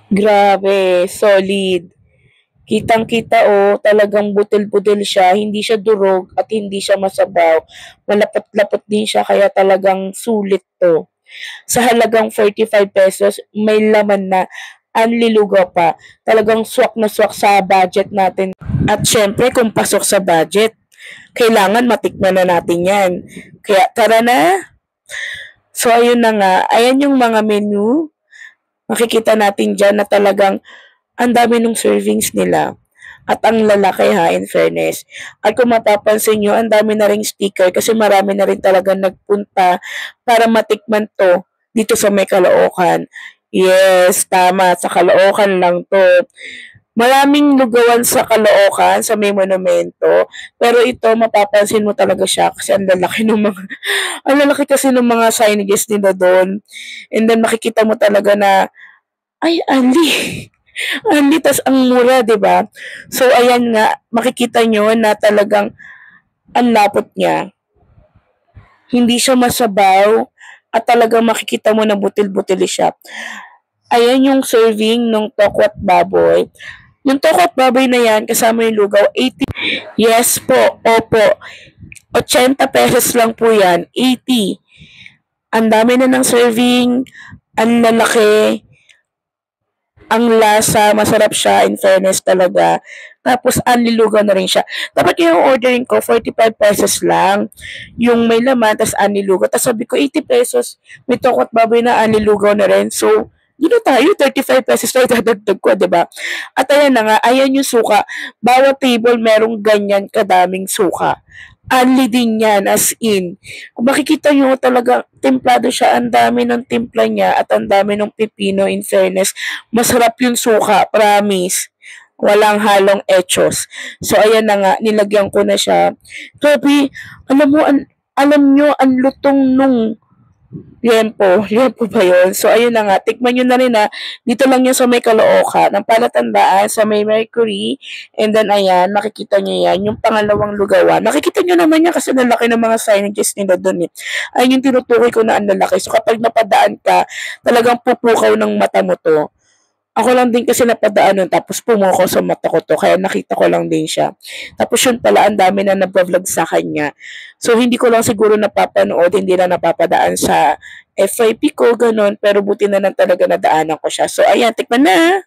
Grabe, solid. Kitang-kita talagang butil-butil siya, hindi siya durog at hindi siya masabaw. Malapot-lapot din siya kaya talagang sulit 'to. Sa halagang 45 pesos may laman na, anlilugaw pa. Talagang swak na swak sa budget natin. At syempre kung pasok sa budget, kailangan matikman na natin 'yan. Kaya tara na. So ayun na nga, ayan yung mga menu. Makikita natin diyan na talagang ang dami ng servings nila. At ang lalaki ha, in fairness. At kung mapapansin nyo, ang dami na ring sticker kasi marami na rin talaga nagpunta para matikman to dito sa may Caloocan. Yes, tama. Sa Caloocan lang to. Maraming lugawan sa Caloocan, sa may monumento. Pero ito, mapapansin mo talaga siya kasi ang lalaki ng mga, ang lalaki kasi ng mga signages nila doon. And then makikita mo talaga na, ay, Ali. Ali, tas ang mura, 'di ba? So ayan nga, makikita nyo na talagang ang lapot niya. Hindi siya masabaw at talagang makikita mo na butil-butil siya. Ayan yung serving ng tokwat baboy. Yung tokwat baboy na yan, kasama yung lugaw, 80. Yes po, opo. 80 pesos lang po yan, 80. Ang dami na ng serving, ang lalaki, ang lasa, masarap siya, in fairness talaga. Tapos, anlilugaw na rin siya. Dapat yung ordering ko, 45 pesos lang. Yung may laman, tapos anlilugaw. Tapos sabi ko, 80 pesos. May tokot baboy na anlilugaw na rin. So, dito tayo, 35 pesos na idadagdag ko, diba? At ayan na nga, ayan yung suka. Bawat table merong ganyan kadaming suka. Unli din yan, as in. Kung makikita nyo talaga, templado siya, ang dami ng timpla niya at ang dami ng pipino, in fairness. Masarap yung suka, promise. Walang halong echos. So, ayan na nga, nilagyan ko na siya. Grabe, alam mo, alam nyo, ang lutong nung liempo. Liempo ba yun? So, ayun na nga. Tikman nyo na rin na. Dito lang yun sa may Caloocan. Ng palatandaan sa may Mercury. And then, ayan, makikita nyo yan. Yung pangalawang lugawan. Makikita nyo naman yan kasi lalaki ng mga signages nila doon eh. Ayun yung tinutukoy ko na ang lalaki. So, kapag napadaan ka, talagang pupukaw ng mata mo to. Ako lang din kasi napadaan nun, tapos pumukaw sa mata ko to, kaya nakita ko lang din siya. Tapos yun pala, ang dami na nag-vlog sa kanya. So, hindi ko lang siguro napapanood, hindi na napapadaan sa FYP ko, ganun, pero buti na lang talaga nadaanan ko siya. So, ayan, tikman na!